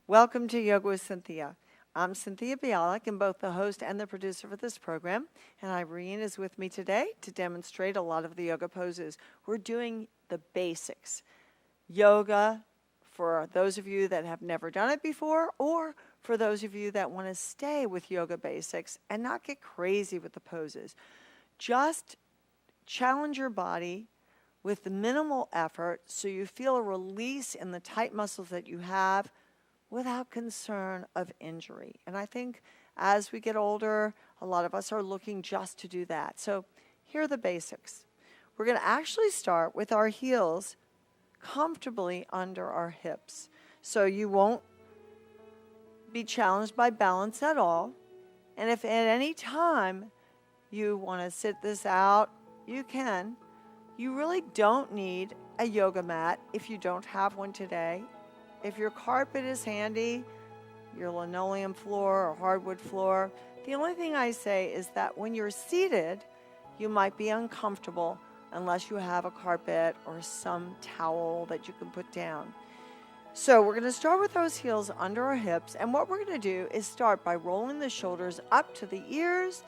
Welcome to Yoga with Cynthia. I'm Cynthia Bialik, and both the host and the producer for this program. And Irene is with me today to demonstrate a lot of the yoga poses. We're doing the basics. Yoga for those of you that have never done it before, or for those of you that want to stay with yoga basics and not get crazy with the poses. Just challenge your body with minimal effort so you feel a release in the tight muscles that you have without concern of injury. And I think as we get older, a lot of us are looking just to do that. So here are the basics. We're going to actually start with our heels comfortably under our hips. So you won't be challenged by balance at all. And if at any time you want to sit this out, you can. You really don't need a yoga mat if you don't have one today. If your carpet is handy, your linoleum floor or hardwood floor, the only thing I say is that when you're seated, you might be uncomfortable unless you have a carpet or some towel that you can put down. So we're going to start with those heels under our hips, and what we're going to do is start by rolling the shoulders up to the ears,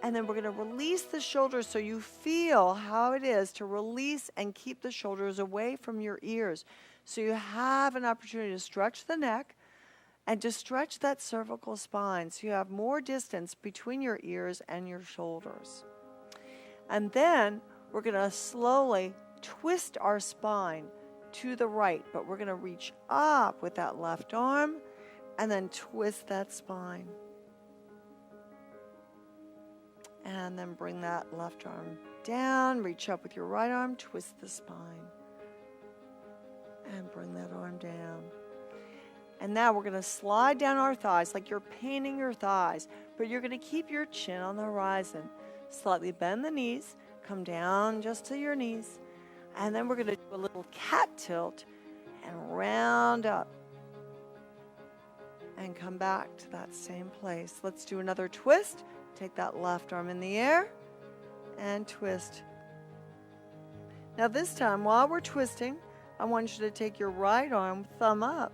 and then we're going to release the shoulders so you feel how it is to release and keep the shoulders away from your ears. So you have an opportunity to stretch the neck and to stretch that cervical spine so you have more distance between your ears and your shoulders. And then we're going to slowly twist our spine to the right, but we're going to reach up with that left arm and then twist that spine. And then bring that left arm down, reach up with your right arm, twist the spine. And bring that arm down. And now we're going to slide down our thighs like you're painting your thighs, but you're going to keep your chin on the horizon. Slightly bend the knees, come down just to your knees, and then we're going to do a little cat tilt and round up and come back to that same place. Let's do another twist. Take that left arm in the air and twist. Now this time, while we're twisting, I want you to take your right arm, thumb up,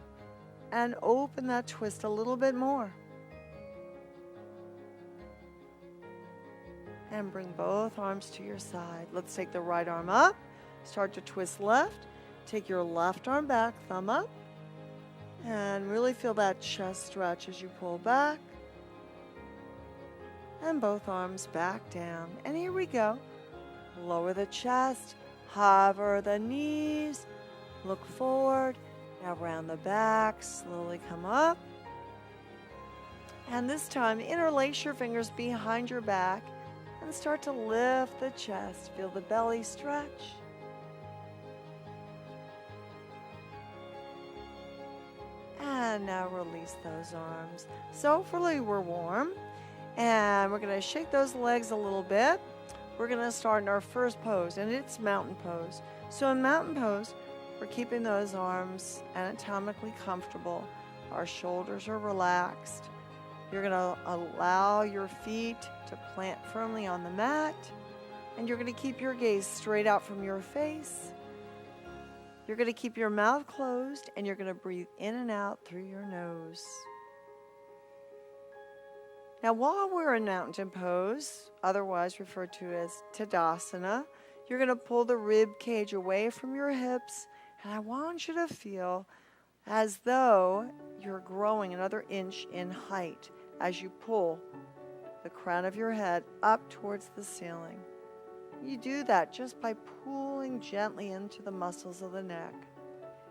and open that twist a little bit more. And bring both arms to your side. Let's take the right arm up, start to twist left, take your left arm back, thumb up, and really feel that chest stretch as you pull back. And both arms back down. And here we go. Lower the chest, hover the knees, look forward, now round the back, slowly come up. And this time, interlace your fingers behind your back and start to lift the chest. Feel the belly stretch. And now release those arms. So hopefully we're warm. And we're going to shake those legs a little bit. We're going to start in our first pose, and it's mountain pose. So in mountain pose, we're keeping those arms anatomically comfortable. Our shoulders are relaxed. You're going to allow your feet to plant firmly on the mat, and you're going to keep your gaze straight out from your face. You're going to keep your mouth closed, and you're going to breathe in and out through your nose. Now, while we're in mountain pose, otherwise referred to as Tadasana, you're going to pull the rib cage away from your hips, and I want you to feel as though you're growing another inch in height as you pull the crown of your head up towards the ceiling. You do that just by pulling gently into the muscles of the neck,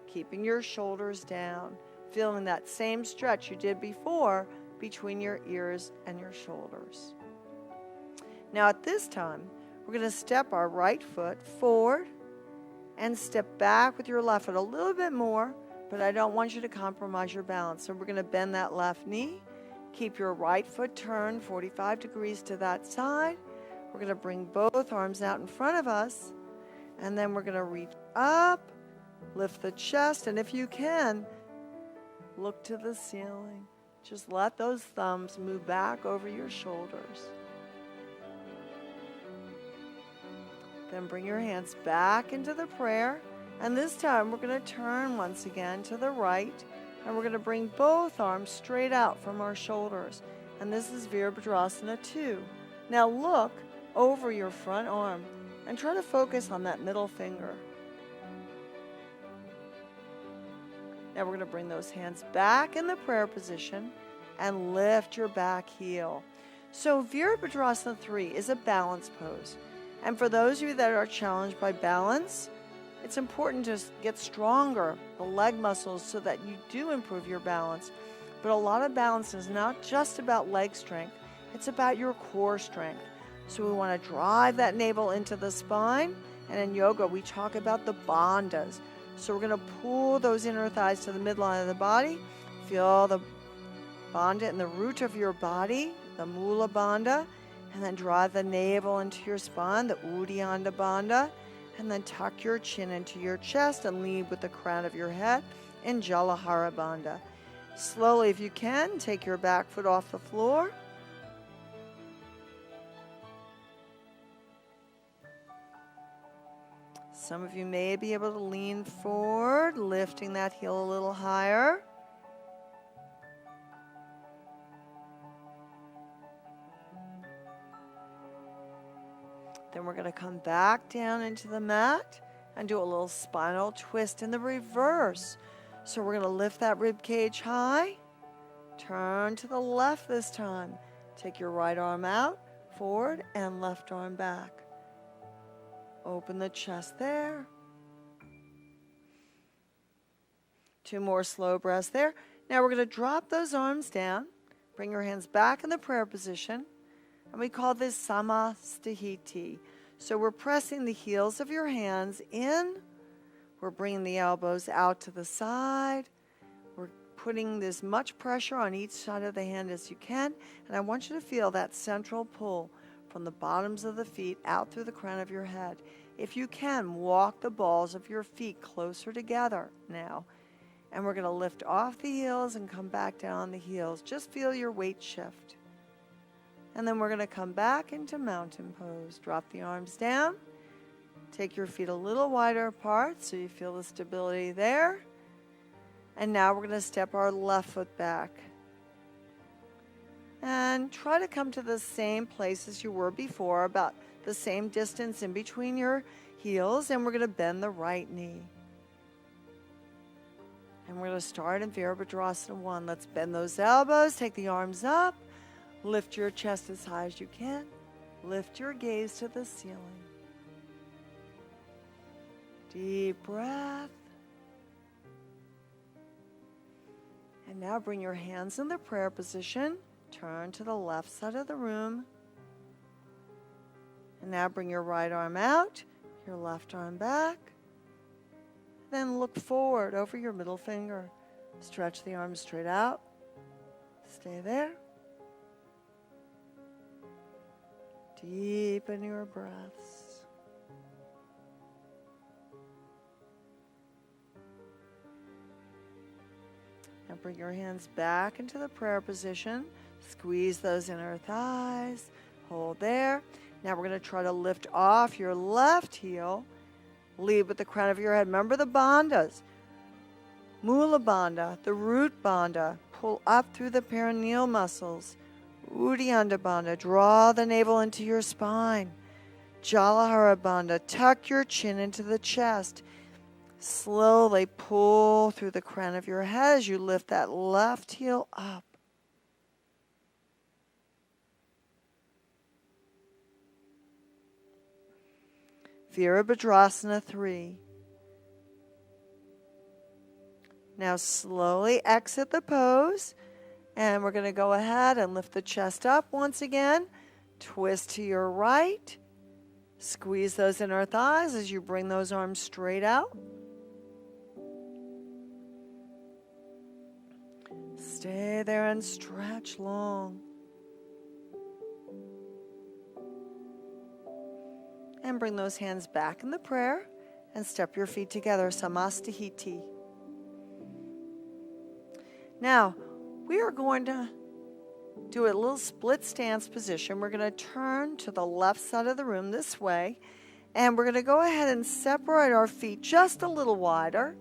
keeping your shoulders down, feeling that same stretch you did before between your ears and your shoulders. Now at this time, we're going to step our right foot forward and step back with your left foot a little bit more, but I don't want you to compromise your balance. So we're going to bend that left knee, keep your right foot turned 45 degrees to that side. We're going to bring both arms out in front of us, and then we're going to reach up, lift the chest, and if you can, look to the ceiling. Just let those thumbs move back over your shoulders. Then bring your hands back into the prayer. And this time we're going to turn once again to the right. And we're going to bring both arms straight out from our shoulders. And this is Virabhadrasana 2. Now look over your front arm and try to focus on that middle finger. Now we're going to bring those hands back in the prayer position and lift your back heel. So Virabhadrasana 3 is a balance pose. And for those of you that are challenged by balance, it's important to get stronger, the leg muscles, so that you do improve your balance. But a lot of balance is not just about leg strength, it's about your core strength. So we want to drive that navel into the spine, and in yoga we talk about the bandhas. So we're going to pull those inner thighs to the midline of the body. Feel the bandha in the root of your body, the mula bandha, and then drive the navel into your spine, the uddiyana bandha. And then tuck your chin into your chest and lead with the crown of your head in Jalahara Bandha. Slowly, if you can, take your back foot off the floor. Some of you may be able to lean forward, lifting that heel a little higher. Then we're going to come back down into the mat and do a little spinal twist in the reverse. So we're going to lift that rib cage high. Turn to the left this time. Take your right arm out, forward, and left arm back. Open the chest there. 2 more slow breaths there. Now we're going to drop those arms down. Bring your hands back in the prayer position. And we call this samastihiti. So we're pressing the heels of your hands in. We're bringing the elbows out to the side. We're putting as much pressure on each side of the hand as you can. And I want you to feel that central pull from the bottoms of the feet out through the crown of your head. If you can, walk the balls of your feet closer together now. And we're going to lift off the heels and come back down on the heels. Just feel your weight shift. And then we're going to come back into mountain pose. Drop the arms down. Take your feet a little wider apart so you feel the stability there. And now we're going to step our left foot back. And try to come to the same place as you were before, about the same distance in between your heels. And we're going to bend the right knee. And we're going to start in Virabhadrasana 1. Let's bend those elbows, take the arms up. Lift your chest as high as you can. Lift your gaze to the ceiling. Deep breath. And now bring your hands in the prayer position. Turn to the left side of the room. And now bring your right arm out, your left arm back. Then look forward over your middle finger. Stretch the arms straight out. Stay there. Deepen your breaths. Now bring your hands back into the prayer position. Squeeze those inner thighs. Hold there. Now we're going to try to lift off your left heel. Lead with the crown of your head. Remember the bandhas. Mula bandha, the root bandha. Pull up through the perineal muscles. Uddiyana bandha, draw the navel into your spine. Jalahara bandha, tuck your chin into the chest. Slowly pull through the crown of your head as you lift that left heel up. Virabhadrasana 3. Now slowly exit the pose. And we're going to go ahead and lift the chest up once again. Twist to your right. Squeeze those inner thighs as you bring those arms straight out. Stay there and stretch long. And bring those hands back in the prayer and step your feet together, samastihiti. Now, we are going to do a little split stance position. We're going to turn to the left side of the room this way, and we're going to go ahead and separate our feet just a little wider.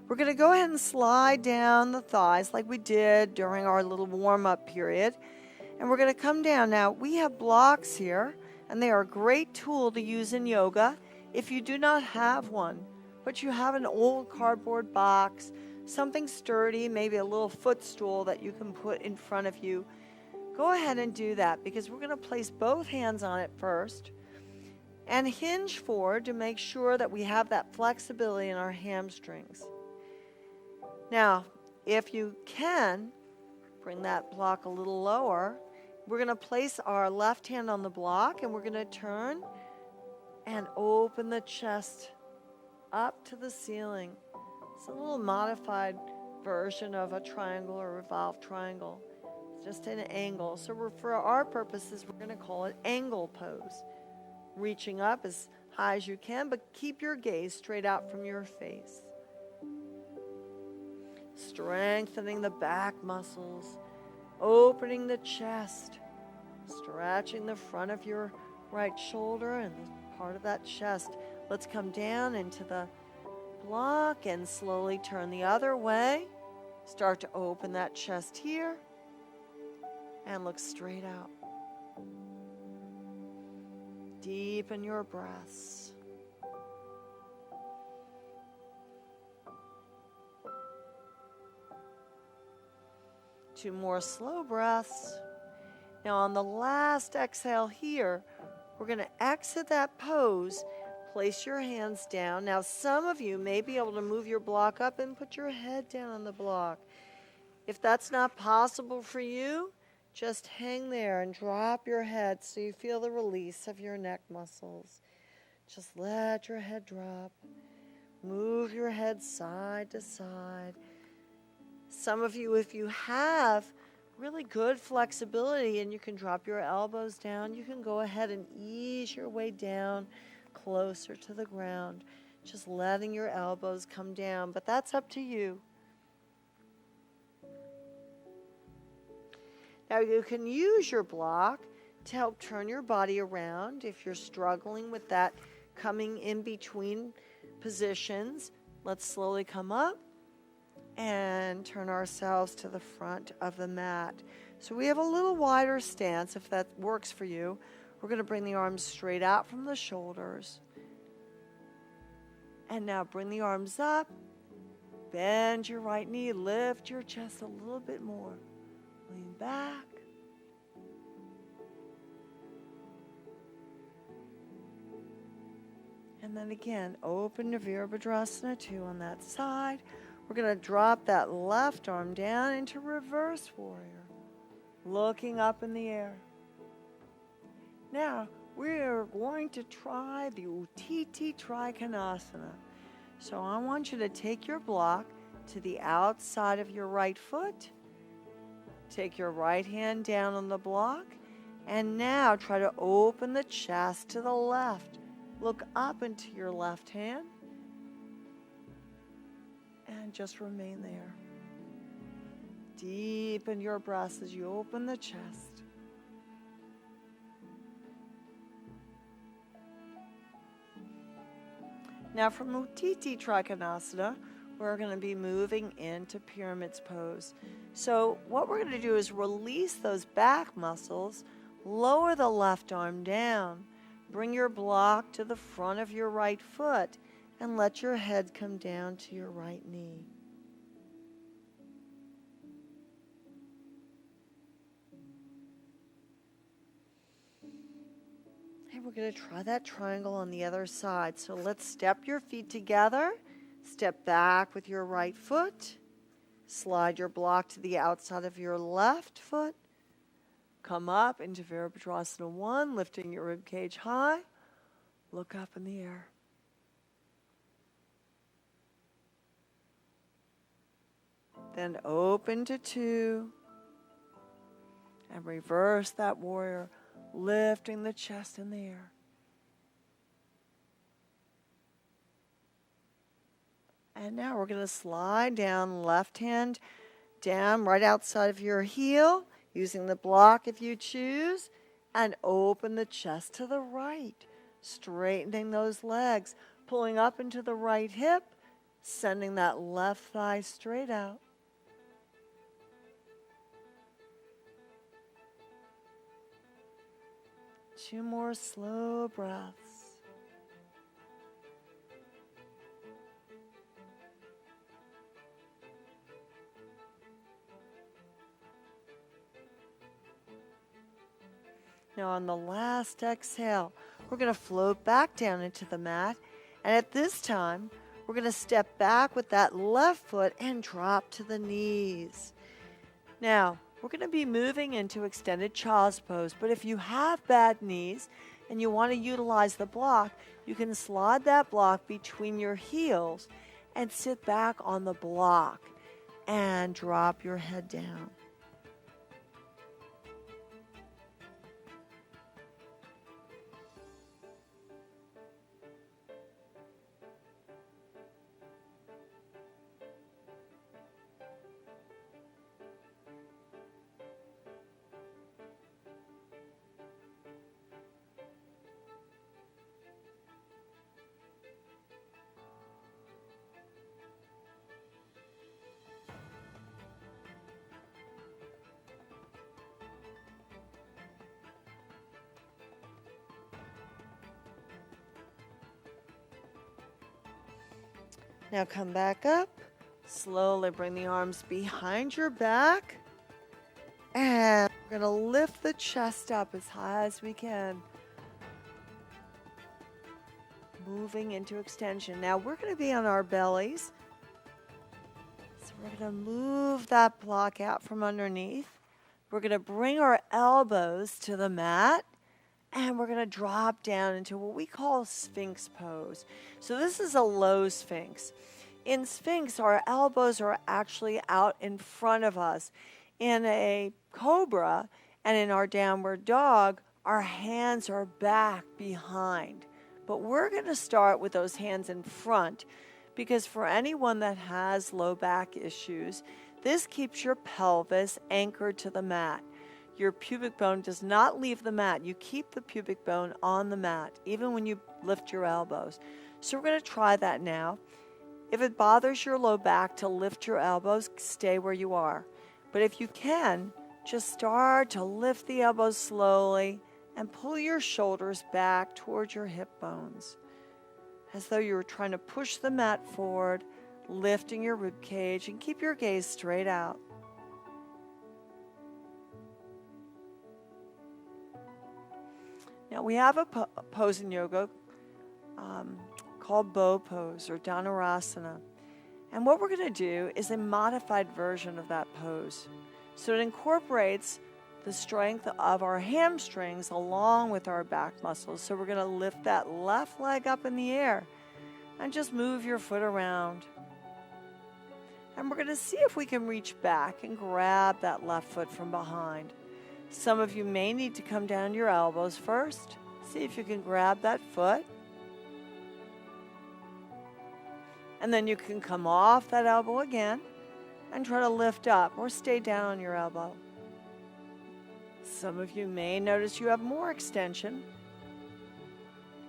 We're going to go ahead and slide down the thighs like we did during our little warm-up period. And we're going to come down. Now, we have blocks here, and they are a great tool to use in yoga if you do not have one, but you have an old cardboard box, something sturdy, maybe a little footstool that you can put in front of you. Go ahead and do that because we're going to place both hands on it first and hinge forward to make sure that we have that flexibility in our hamstrings. Now, if you can, bring that block a little lower. We're going to place our left hand on the block and we're going to turn and open the chest up to the ceiling. It's a little modified version of a triangle or revolved triangle. It's just an angle. So for our purposes, we're going to call it angle pose. Reaching up as high as you can, but keep your gaze straight out from your face. Strengthening the back muscles, opening the chest, stretching the front of your right shoulder and part of that chest. Let's come down into the block and slowly turn the other way. Start to open that chest here and look straight out. Deepen your breaths. Two more slow breaths. Now on the last exhale here, we're going to exit that pose. Place your hands down. Now some of you may be able to move your block up and put your head down on the block. If that's not possible for you, just hang there and drop your head so you feel the release of your neck muscles. Just let your head drop. Move your head side to side. Some of you, if you have really good flexibility and you can drop your elbows down, you can go ahead and ease your way down closer to the ground, just letting your elbows come down, but that's up to you. Now you can use your block to help turn your body around if you're struggling with that coming in between positions. Let's slowly come up and turn ourselves to the front of the mat. So we have a little wider stance if that works for you. We're going to bring the arms straight out from the shoulders. And now bring the arms up. Bend your right knee. Lift your chest a little bit more. Lean back. And then again, open to Virabhadrasana 2 on that side. We're going to drop that left arm down into reverse warrior, looking up in the air. Now, we're going to try the wtih Trikonasana. So I want you to take your block to the outside of your right foot. Take your right hand down on the block. And now try to open the chest to the left. Look up into your left hand. And just remain there. Deepen your breaths as you open the chest. Now from wtih Trikonasana, we're going to be moving into pyramid's pose. So what we're going to do is release those back muscles, lower the left arm down, bring your block to the front of your right foot, and let your head come down to your right knee. And we're going to try that triangle on the other side. So let's step your feet together. Step back with your right foot. Slide your block to the outside of your left foot. Come up into Virabhadrasana 1, lifting your rib cage high. Look up in the air. Then open to 2 and reverse that warrior, lifting the chest in the air. And now we're going to slide down, left hand down right outside of your heel, using the block if you choose, and open the chest to the right, straightening those legs, pulling up into the right hip, Sending that left thigh straight out. Two more slow breaths. Now on the last exhale, we're going to float back down into the mat. And at this time, we're going to step back with that left foot and drop to the knees. Now, we're going to be moving into extended child's pose. But if you have bad knees and you want to utilize the block, you can slide that block between your heels and sit back on the block and drop your head down. Now come back up. Slowly bring the arms behind your back. And we're going to lift the chest up as high as we can. Moving into extension. Now we're going to be on our bellies. So we're going to move that block out from underneath. We're going to bring our elbows to the mat. And we're going to drop down into what we call Sphinx pose. So this is a low Sphinx. In Sphinx, our elbows are actually out in front of us. In a Cobra and in our downward dog, our hands are back behind. But we're going to start with those hands in front because for anyone that has low back issues, this keeps your pelvis anchored to the mat. Your pubic bone does not leave the mat. You keep the pubic bone on the mat, even when you lift your elbows. So we're going to try that now. If it bothers your low back to lift your elbows, stay where you are. But if you can, just start to lift the elbows slowly and pull your shoulders back towards your hip bones, as though you were trying to push the mat forward, lifting your rib cage, and keep your gaze straight out. Now we have a pose in yoga called bow pose or dhanurasana. And what we're going to do is a modified version of that pose. So it incorporates the strength of our hamstrings along with our back muscles. So we're going to lift that left leg up in the air and just move your foot around. And we're going to see if we can reach back and grab that left foot from behind. Some of you may need to come down to your elbows first. See if you can grab that foot. And then you can come off that elbow again and try to lift up or stay down on your elbow. Some of you may notice you have more extension.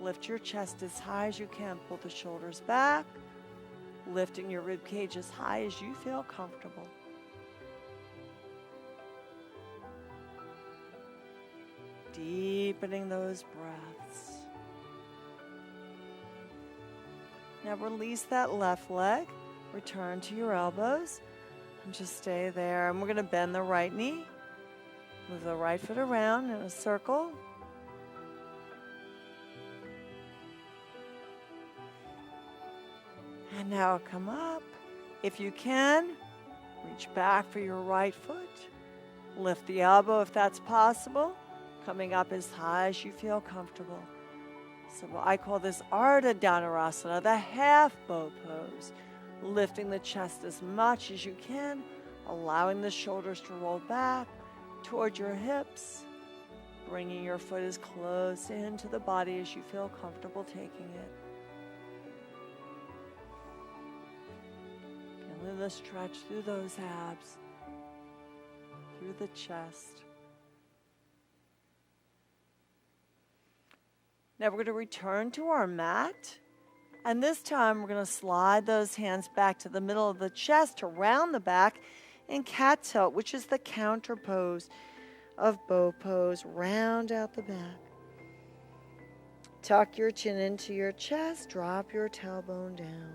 Lift your chest as high as you can. Pull the shoulders back, lifting your rib cage as high as you feel comfortable. Deepening those breaths. Now release that left leg. Return to your elbows and just stay there. And we're going to bend the right knee. Move the right foot around in a circle. And now come up. If you can, reach back for your right foot. Lift the elbow if that's possible. Coming up as high as you feel comfortable. So I call this Ardha Dhanurasana, the half bow pose. Lifting the chest as much as you can, allowing the shoulders to roll back toward your hips, bringing your foot as close into the body as you feel comfortable taking it. Feeling the stretch through those abs, through the chest. Now we're going to return to our mat And this time we're going to slide those hands back to the middle of the chest, around the back in cat tilt, which is the counter pose of bow pose. Round out the back. Tuck your chin into your chest, drop your tailbone down.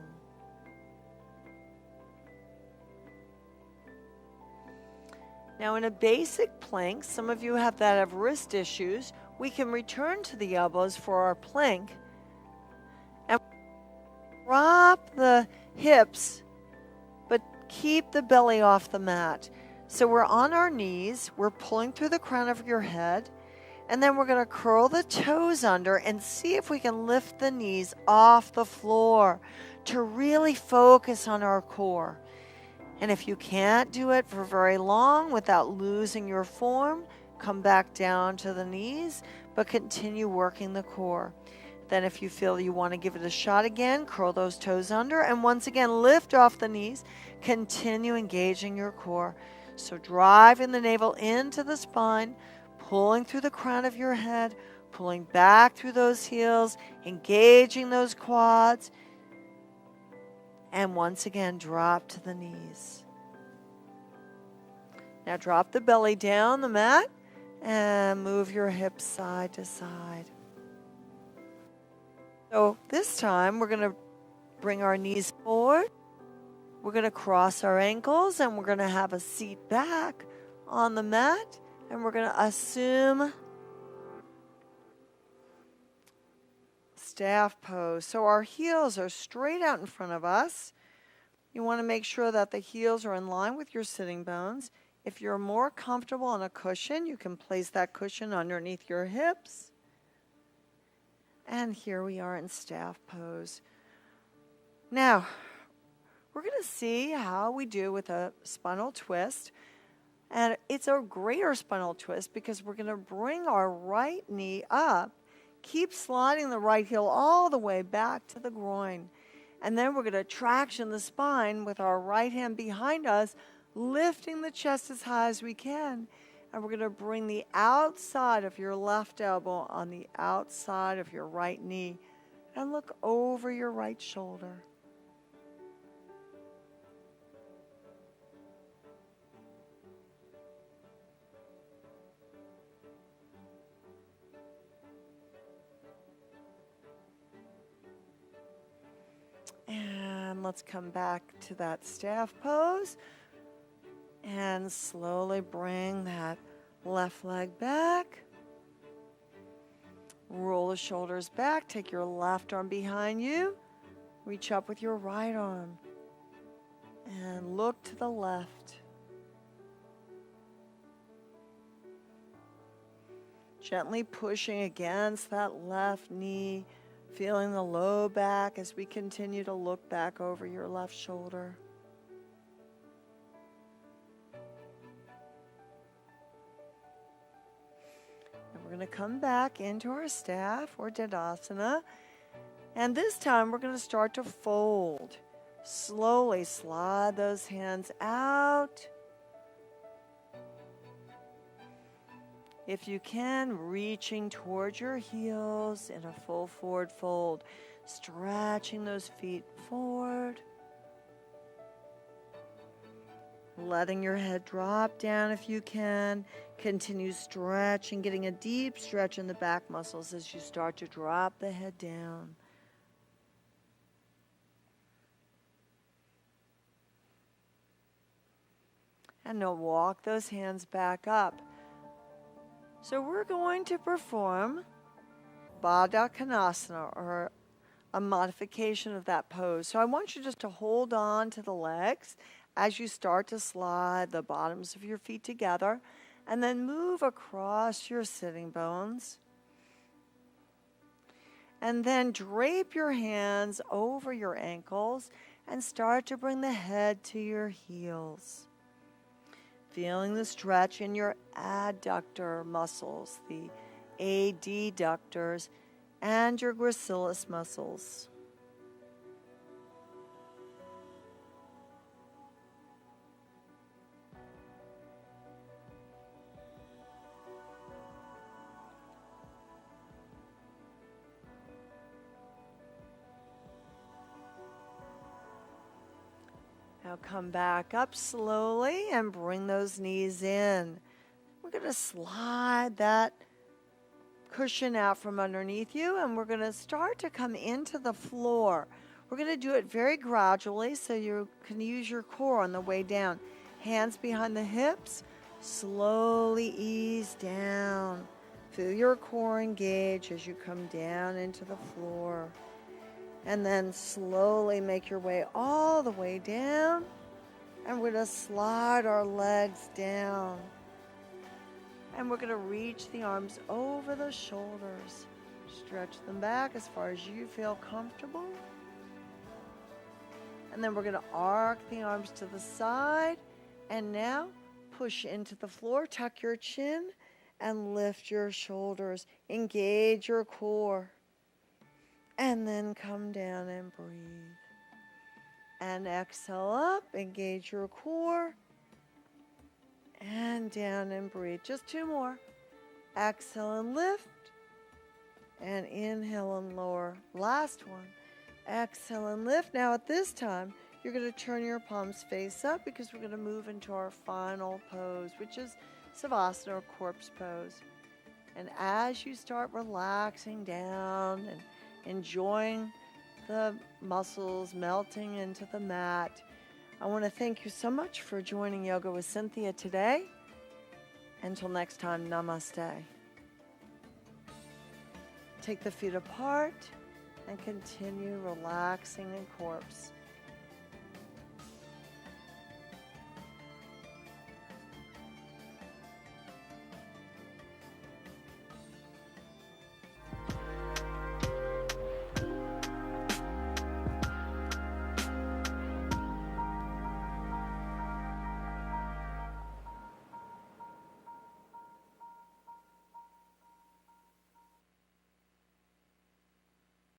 Now in a basic plank, some of you have wrist issues, we can return to the elbows for our plank and drop the hips, but keep the belly off the mat. So we're on our knees, we're pulling through the crown of your head, and then we're going to curl the toes under and see if we can lift the knees off the floor to really focus on our core. And if you can't do it for very long without losing your form, come back down to the knees, but continue working the core. Then if you feel you want to give it a shot again, curl those toes under, and once again, lift off the knees. Continue engaging your core. So driving the navel into the spine, pulling through the crown of your head, pulling back through those heels, engaging those quads, and once again, drop to the knees. Now drop the belly down the mat and move your hips side to side. So this time, we're going to bring our knees forward. We're going to cross our ankles and we're going to have a seat back on the mat. And we're going to assume staff pose. So our heels are straight out in front of us. You want to make sure that the heels are in line with your sitting bones. If you're more comfortable on a cushion, you can place that cushion underneath your hips. And here we are in staff pose. Now, we're going to see how we do with a spinal twist. And it's a greater spinal twist because we're going to bring our right knee up, keep sliding the right heel all the way back to the groin. And then we're going to traction the spine with our right hand behind us, lifting the chest as high as we can. And we're going to bring the outside of your left elbow on the outside of your right knee and look over your right shoulder. And let's come back to that staff pose and slowly bring that left leg back. Roll the shoulders back. Take your left arm behind you. Reach up with your right arm and look to the left. Gently pushing against that left knee. Feeling the low back as we continue to look back over your left shoulder. And we're going to come back into our staff or Dandasana. And this time we're going to start to fold. Slowly slide those hands out. If you can, reaching towards your heels in a full forward fold, stretching those feet forward. Letting your head drop down if you can. Continue stretching, getting a deep stretch in the back muscles as you start to drop the head down. And now walk those hands back up. So we're going to perform Baddha Konasana, or a modification of that pose. So I want you just to hold on to the legs as you start to slide the bottoms of your feet together, and then move across your sitting bones. And then drape your hands over your ankles and start to bring the head to your heels. Feeling the stretch in your adductor muscles, the adductors, and your gracilis muscles. Now come back up slowly and bring those knees in. We're going to slide that cushion out from underneath you, and we're going to start to come into the floor. We're going to do it very gradually so you can use your core on the way down. Hands behind the hips, slowly ease down. Feel your core engage as you come down into the floor. And then slowly make your way all the way down. And we're going to slide our legs down. And we're going to reach the arms over the shoulders. Stretch them back as far as you feel comfortable. And then we're going to arc the arms to the side. And now push into the floor. Tuck your chin and lift your shoulders. Engage your core. And then come down and breathe. And exhale up, engage your core. And down and breathe. Just two more. Exhale and lift. And inhale and lower. Last one. Exhale and lift. Now at this time, you're going to turn your palms face up because we're going to move into our final pose, which is Savasana or corpse pose. And as you start relaxing down and enjoying the muscles melting into the mat, I want to thank you so much for joining Yoga with Cynthia today. Until next time, namaste. Take the feet apart and continue relaxing in corpse.